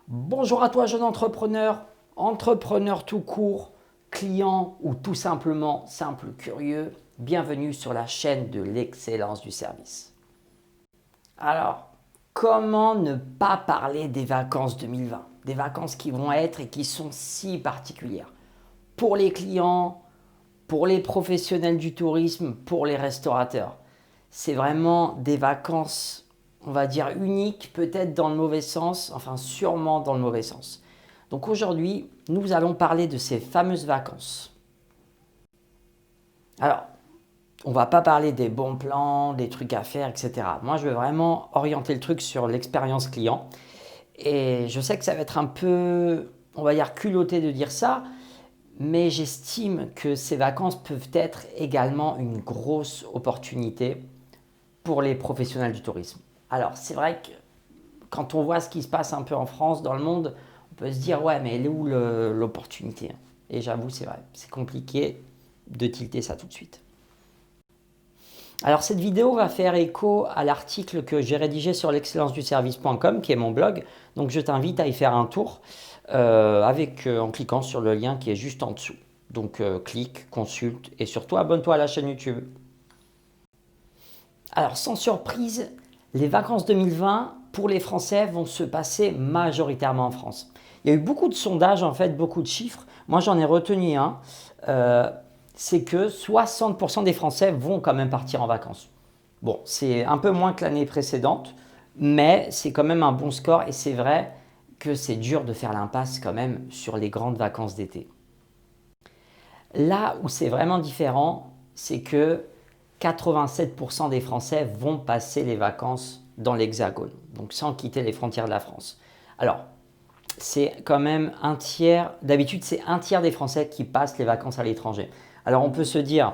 Bonjour à toi jeune entrepreneur, entrepreneur tout court, client ou tout simplement simple curieux. Bienvenue sur la chaîne de l'excellence du service. Alors, comment ne pas parler des vacances 2020? Des vacances qui vont être et qui sont si particulières pour les clients, pour les professionnels du tourisme, pour les restaurateurs. C'est vraiment des vacances, on va dire, uniques, peut-être dans le mauvais sens, enfin sûrement dans le mauvais sens. Donc aujourd'hui, nous allons parler de ces fameuses vacances. Alors, on ne va pas parler des bons plans, des trucs à faire, etc. Moi, je veux vraiment orienter le truc sur l'expérience client. Et je sais que ça va être un peu, on va dire, culotté de dire ça, mais j'estime que ces vacances peuvent être également une grosse opportunité pour les professionnels du tourisme. Alors, c'est vrai que quand on voit ce qui se passe un peu en France, dans le monde, on peut se dire, ouais, mais elle est où l'opportunité? Et j'avoue, c'est vrai, c'est compliqué de tilter ça tout de suite. Alors, cette vidéo va faire écho à l'article que j'ai rédigé sur l'excellence-du-service.com, qui est mon blog. Donc, je t'invite à y faire un tour en cliquant sur le lien qui est juste en dessous. Donc, clique, consulte et surtout abonne-toi à la chaîne YouTube. Alors, sans surprise, les vacances 2020 pour les Français vont se passer majoritairement en France. Il y a eu beaucoup de sondages, en fait, beaucoup de chiffres. Moi, j'en ai retenu un. C'est que 60% des Français vont quand même partir en vacances. Bon, c'est un peu moins que l'année précédente, mais c'est quand même un bon score et c'est vrai que c'est dur de faire l'impasse quand même sur les grandes vacances d'été. Là où c'est vraiment différent, c'est que 87% des Français vont passer les vacances dans l'Hexagone, donc sans quitter les frontières de la France. Alors, c'est quand même un tiers, d'habitude c'est un tiers des Français qui passent les vacances à l'étranger. Alors on peut se dire,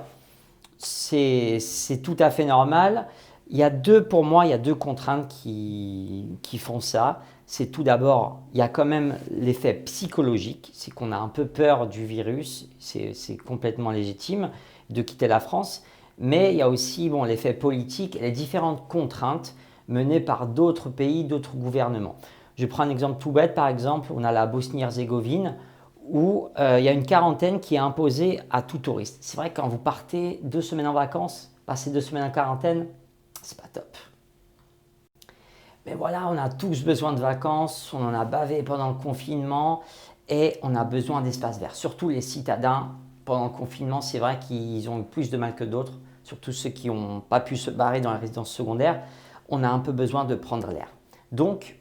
c'est tout à fait normal. Pour moi, il y a deux contraintes qui font ça. C'est tout d'abord, il y a quand même l'effet psychologique, c'est qu'on a un peu peur du virus, c'est complètement légitime de quitter la France. Mais il y a aussi l'effet politique et les différentes contraintes menées par d'autres pays, d'autres gouvernements. Je prends un exemple tout bête, par exemple, on a la Bosnie-Herzégovine où il y a une quarantaine qui est imposée à tout touriste. C'est vrai que quand vous partez 2 semaines en vacances, passer 2 semaines en quarantaine, c'est pas top. Mais voilà, on a tous besoin de vacances, on en a bavé pendant le confinement et on a besoin d'espace vert. Surtout les citadins, pendant le confinement, c'est vrai qu'ils ont eu plus de mal que d'autres, surtout ceux qui n'ont pas pu se barrer dans les résidences secondaires. On a un peu besoin de prendre l'air. Donc,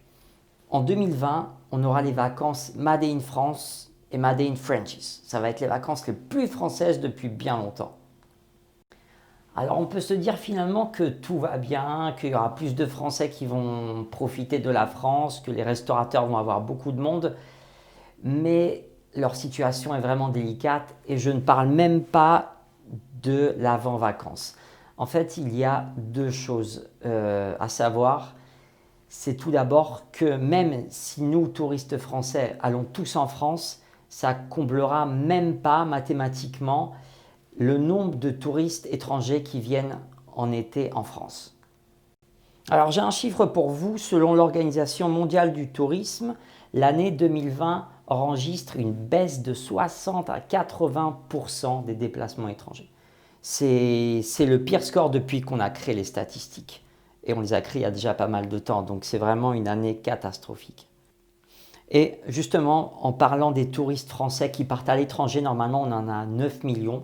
en 2020, on aura les vacances Made in France et Made in Frenchies. Ça va être les vacances les plus françaises depuis bien longtemps. Alors on peut se dire finalement que tout va bien, qu'il y aura plus de Français qui vont profiter de la France, que les restaurateurs vont avoir beaucoup de monde, mais leur situation est vraiment délicate et je ne parle même pas de l'avant-vacances. En fait, il y a deux choses à savoir. C'est tout d'abord que même si nous, touristes français, allons tous en France, ça comblera même pas mathématiquement le nombre de touristes étrangers qui viennent en été en France. Alors j'ai un chiffre pour vous. Selon l'Organisation mondiale du tourisme, l'année 2020 enregistre une baisse de 60 à 80% des déplacements étrangers. C'est le pire score depuis qu'on a créé les statistiques. Et on les a créés il y a déjà pas mal de temps, donc c'est vraiment une année catastrophique. Et justement, en parlant des touristes français qui partent à l'étranger, normalement on en a 9 millions.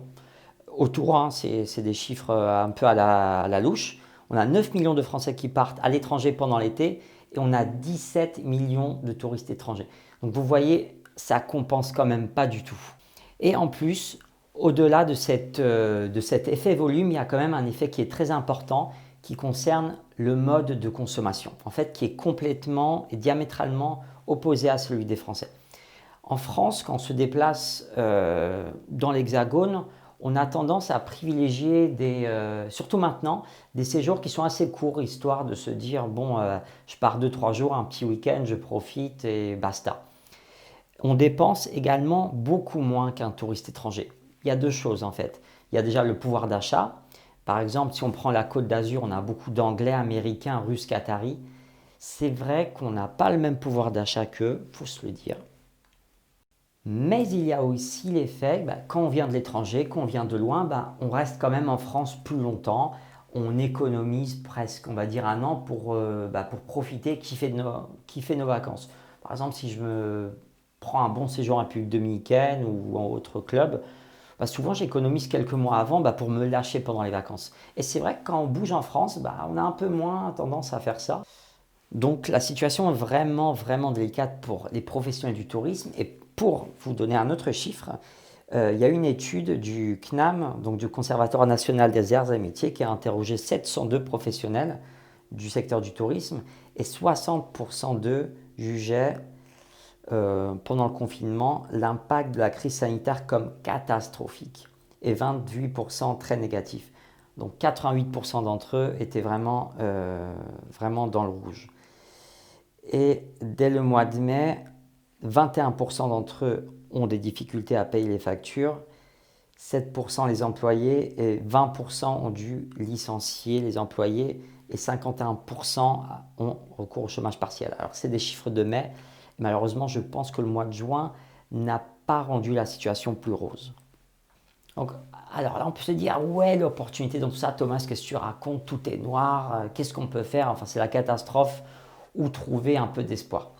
Autour, hein, c'est des chiffres un peu à la louche. On a 9 millions de Français qui partent à l'étranger pendant l'été et on a 17 millions de touristes étrangers. Donc vous voyez, ça compense quand même pas du tout. Et en plus, au-delà de cet effet volume, il y a quand même un effet qui est très important qui concerne le mode de consommation, en fait, qui est complètement et diamétralement opposé à celui des Français. En France, quand on se déplace dans l'Hexagone, on a tendance à privilégier, surtout maintenant, des séjours qui sont assez courts, histoire de se dire, bon, je pars 2-3 jours, un petit week-end, je profite et basta. On dépense également beaucoup moins qu'un touriste étranger. Il y a deux choses en fait. Il y a déjà le pouvoir d'achat. Par exemple, si on prend la Côte d'Azur, on a beaucoup d'Anglais, Américains, Russes, Qataris. C'est vrai qu'on n'a pas le même pouvoir d'achat qu'eux, faut se le dire. Mais il y a aussi l'effet, quand on vient de l'étranger, quand on vient de loin, on reste quand même en France plus longtemps. On économise presque, on va dire, un an pour profiter, kiffer nos vacances. Par exemple, si je me prends un bon séjour en République dominicaine ou en autre club, souvent j'économise quelques mois avant pour me lâcher pendant les vacances. Et c'est vrai que quand on bouge en France, on a un peu moins tendance à faire ça. Donc la situation est vraiment, vraiment délicate pour les professionnels du tourisme. Et pour vous donner un autre chiffre, il y a une étude du CNAM, donc du Conservatoire national des arts et métiers, qui a interrogé 702 professionnels du secteur du tourisme et 60% d'eux jugeaient pendant le confinement l'impact de la crise sanitaire comme catastrophique et 28% très négatif. Donc 88% d'entre eux étaient vraiment dans le rouge. Et dès le mois de mai, 21% d'entre eux ont des difficultés à payer les factures, 7% les employés et 20% ont dû licencier les employés et 51% ont recours au chômage partiel. Alors c'est des chiffres de mai. Malheureusement, je pense que le mois de juin n'a pas rendu la situation plus rose. Donc, alors là, on peut se dire, ouais, l'opportunité dans tout ça, Thomas, qu'est-ce que tu racontes? Tout est noir, qu'est-ce qu'on peut faire? Enfin, c'est la catastrophe, ou trouver un peu d'espoir.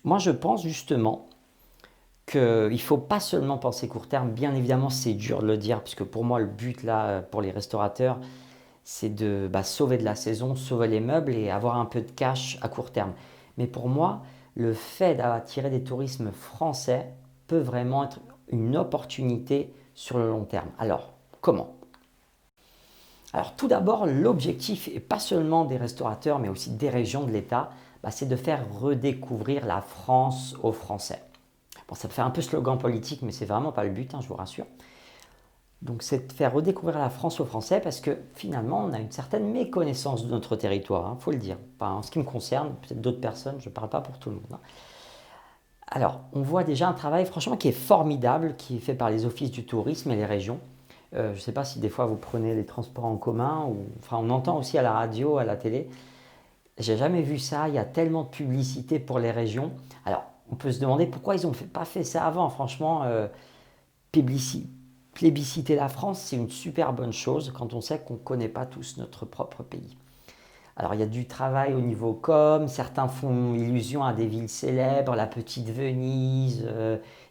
Moi, je pense justement qu'il ne faut pas seulement penser court terme. Bien évidemment, c'est dur de le dire, puisque pour moi, le but là, pour les restaurateurs, c'est de sauver de la saison, sauver les meubles et avoir un peu de cash à court terme. Mais pour moi, le fait d'attirer des tourismes français peut vraiment être une opportunité sur le long terme. Alors, comment? Alors tout d'abord, l'objectif, et pas seulement des restaurateurs, mais aussi des régions de l'État, c'est de faire redécouvrir la France aux Français. Bon, ça fait un peu slogan politique, mais c'est vraiment pas le but, je vous rassure. Donc c'est de faire redécouvrir la France aux Français parce que finalement, on a une certaine méconnaissance de notre territoire, il faut le dire. Enfin, en ce qui me concerne, peut-être d'autres personnes, je ne parle pas pour tout le monde. Alors, on voit déjà un travail franchement qui est formidable, qui est fait par les offices du tourisme et les régions. Je ne sais pas si des fois vous prenez les transports en commun, on entend aussi à la radio, à la télé. J'ai jamais vu ça, il y a tellement de publicité pour les régions. Alors, on peut se demander pourquoi ils n'ont pas fait ça avant. Franchement, plébisciter la France, c'est une super bonne chose quand on sait qu'on ne connaît pas tous notre propre pays. Alors il y a du travail au niveau com, certains font illusion à des villes célèbres, la petite Venise,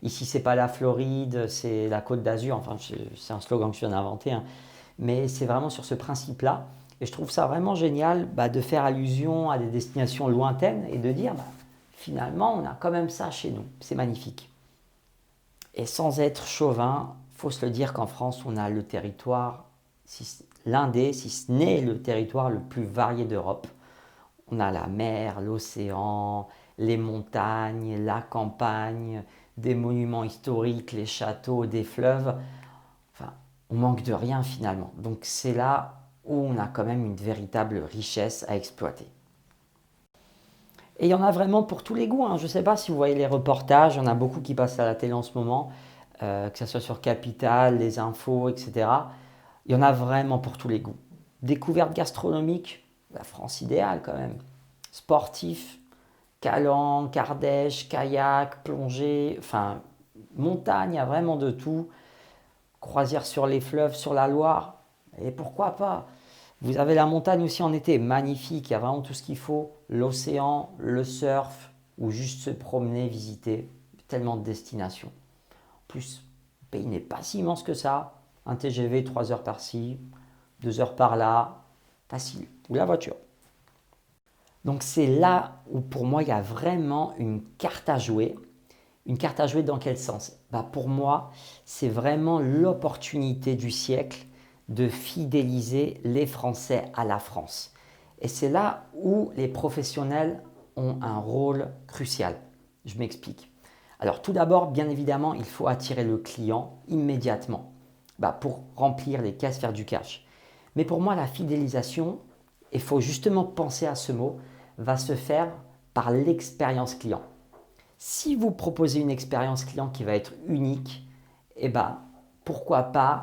ici c'est pas la Floride, c'est la Côte d'Azur, enfin c'est un slogan que je viens d'inventer, mais c'est vraiment sur ce principe-là. Et je trouve ça vraiment génial de faire allusion à des destinations lointaines et de dire finalement on a quand même ça chez nous, c'est magnifique. Et sans être chauvin, il faut se le dire qu'en France on a le territoire, l'un des, si ce n'est le territoire le plus varié d'Europe. On a la mer, l'océan, les montagnes, la campagne, des monuments historiques, les châteaux, des fleuves. Enfin, on manque de rien finalement. Donc c'est là où on a quand même une véritable richesse à exploiter. Et il y en a vraiment pour tous les goûts. Je ne sais pas si vous voyez les reportages, il y en a beaucoup qui passent à la télé en ce moment, que ce soit sur Capital, les infos, etc. Il y en a vraiment pour tous les goûts. Découverte gastronomique, la France idéale quand même. Sportif, calanque, Ardèche, kayak, plongée, enfin montagne, il y a vraiment de tout. Croisière sur les fleuves, sur la Loire, et pourquoi pas. Vous avez la montagne aussi en été, magnifique, il y a vraiment tout ce qu'il faut. L'océan, le surf, ou juste se promener, visiter. Tellement de destinations. En plus, le pays n'est pas si immense que ça. Un TGV, 3 heures par-ci, 2 heures par-là, facile. Ou la voiture. Donc c'est là où pour moi il y a vraiment une carte à jouer. Une carte à jouer dans quel sens? Pour moi, c'est vraiment l'opportunité du siècle de fidéliser les Français à la France. Et c'est là où les professionnels ont un rôle crucial. Je m'explique. Alors tout d'abord, bien évidemment, il faut attirer le client immédiatement pour remplir les caisses, faire du cash. Mais pour moi, la fidélisation, il faut justement penser à ce mot, va se faire par l'expérience client. Si vous proposez une expérience client qui va être unique, pourquoi pas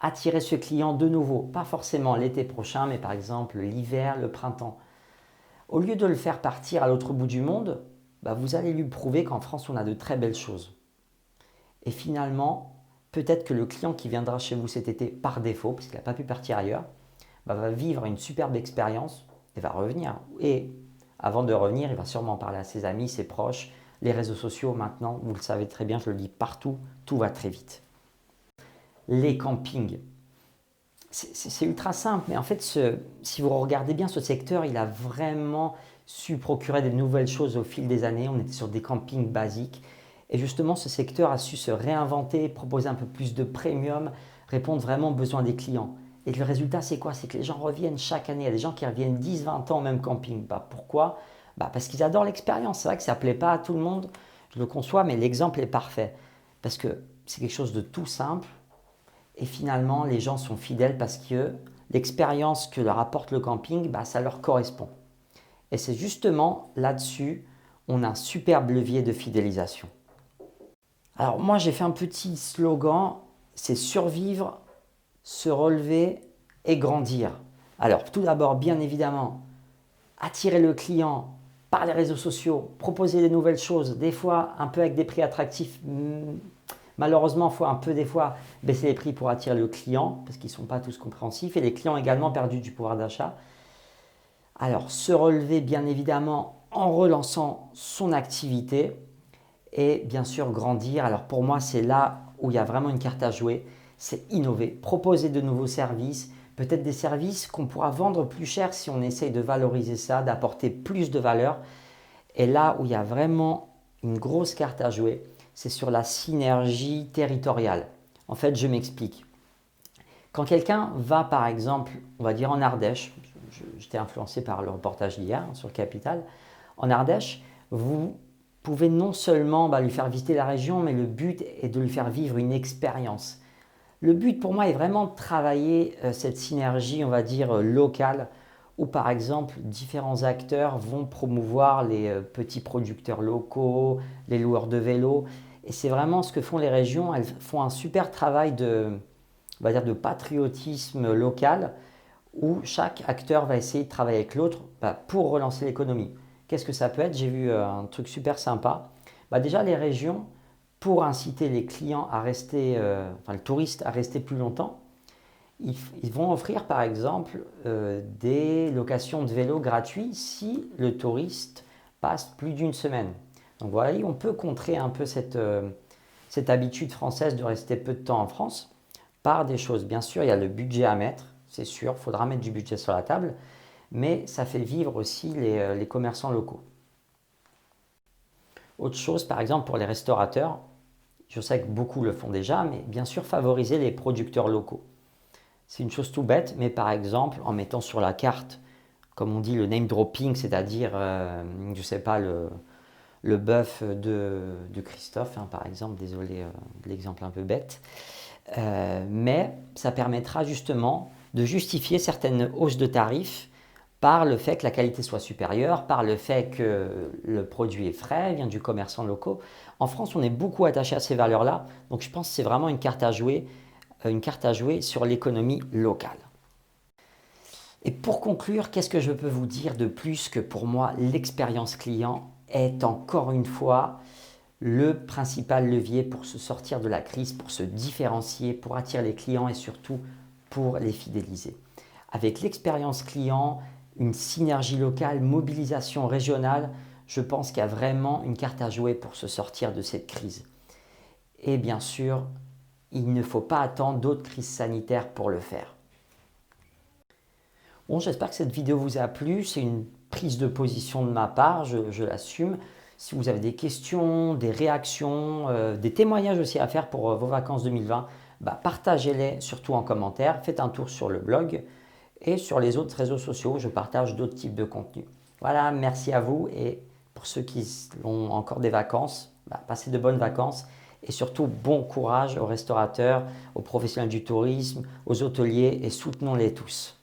attirer ce client de nouveau, pas forcément l'été prochain, mais par exemple l'hiver, le printemps. Au lieu de le faire partir à l'autre bout du monde, vous allez lui prouver qu'en France, on a de très belles choses. Et finalement, peut-être que le client qui viendra chez vous cet été par défaut, parce qu'il n'a pas pu partir ailleurs, va vivre une superbe expérience et va revenir. Et avant de revenir, il va sûrement parler à ses amis, ses proches. Les réseaux sociaux, maintenant, vous le savez très bien, je le dis partout, tout va très vite. Les campings. C'est ultra simple, mais en fait, si vous regardez bien ce secteur, il a vraiment su procurer de nouvelles choses au fil des années. On était sur des campings basiques. Et justement, ce secteur a su se réinventer, proposer un peu plus de premium, répondre vraiment aux besoins des clients. Et le résultat, c'est quoi? C'est que les gens reviennent chaque année. Il y a des gens qui reviennent 10, 20 ans au même camping. Pourquoi? Parce qu'ils adorent l'expérience. C'est vrai que ça ne plaît pas à tout le monde, je le conçois, mais l'exemple est parfait. Parce que c'est quelque chose de tout simple. Et finalement, les gens sont fidèles parce que l'expérience que leur apporte le camping, ça leur correspond. Et c'est justement là-dessus, on a un superbe levier de fidélisation. Alors moi, j'ai fait un petit slogan, c'est survivre, se relever et grandir. Alors tout d'abord, bien évidemment, attirer le client par les réseaux sociaux, proposer des nouvelles choses, des fois un peu avec des prix attractifs. Malheureusement, il faut un peu des fois baisser les prix pour attirer le client parce qu'ils ne sont pas tous compréhensifs et les clients ont également perdu du pouvoir d'achat. Alors, se relever bien évidemment en relançant son activité et bien sûr grandir. Alors pour moi, c'est là où il y a vraiment une carte à jouer, c'est innover, proposer de nouveaux services, peut-être des services qu'on pourra vendre plus cher si on essaye de valoriser ça, d'apporter plus de valeur. Et là où il y a vraiment une grosse carte à jouer, c'est sur la synergie territoriale. En fait, je m'explique. Quand quelqu'un va, par exemple, on va dire en Ardèche, j'étais influencé par le reportage d'hier sur Capital, en Ardèche, vous pouvez non seulement lui faire visiter la région, mais le but est de lui faire vivre une expérience. Le but pour moi est vraiment de travailler cette synergie, on va dire, locale, où par exemple différents acteurs vont promouvoir les petits producteurs locaux, les loueurs de vélos. Et c'est vraiment ce que font les régions. Elles font un super travail on va dire, de patriotisme local où chaque acteur va essayer de travailler avec l'autre pour relancer l'économie. Qu'est-ce que ça peut être? J'ai vu un truc super sympa. Déjà, les régions, pour inciter les clients à rester, le touriste à rester plus longtemps, ils vont offrir par exemple des locations de vélos gratuits si le touriste passe plus d'une semaine. Donc voilà, on peut contrer un peu cette habitude française de rester peu de temps en France par des choses. Bien sûr, il y a le budget à mettre, c'est sûr, il faudra mettre du budget sur la table, mais ça fait vivre aussi les commerçants locaux. Autre chose, par exemple, pour les restaurateurs, je sais que beaucoup le font déjà, mais bien sûr, favoriser les producteurs locaux. C'est une chose tout bête, mais par exemple, en mettant sur la carte, comme on dit, le name dropping, c'est-à-dire, je ne sais pas, le bœuf de Christophe, par exemple, désolé de l'exemple un peu bête, mais ça permettra justement de justifier certaines hausses de tarifs par le fait que la qualité soit supérieure, par le fait que le produit est frais, vient du commerçant local. En France, on est beaucoup attaché à ces valeurs-là, donc je pense que c'est vraiment une carte à jouer sur l'économie locale. Et pour conclure, qu'est-ce que je peux vous dire de plus que pour moi, l'expérience client est encore une fois le principal levier pour se sortir de la crise, pour se différencier, pour attirer les clients et surtout pour les fidéliser. Avec l'expérience client, une synergie locale, mobilisation régionale, je pense qu'il y a vraiment une carte à jouer pour se sortir de cette crise. Et bien sûr, il ne faut pas attendre d'autres crises sanitaires pour le faire. Bon, j'espère que cette vidéo vous a plu. C'est une prise de position de ma part, je l'assume. Si vous avez des questions, des réactions, des témoignages aussi à faire pour vos vacances 2020, partagez-les surtout en commentaire. Faites un tour sur le blog et sur les autres réseaux sociaux. Je partage d'autres types de contenus. Voilà, merci à vous et pour ceux qui ont encore des vacances, passez de bonnes vacances et surtout bon courage aux restaurateurs, aux professionnels du tourisme, aux hôteliers et soutenons-les tous.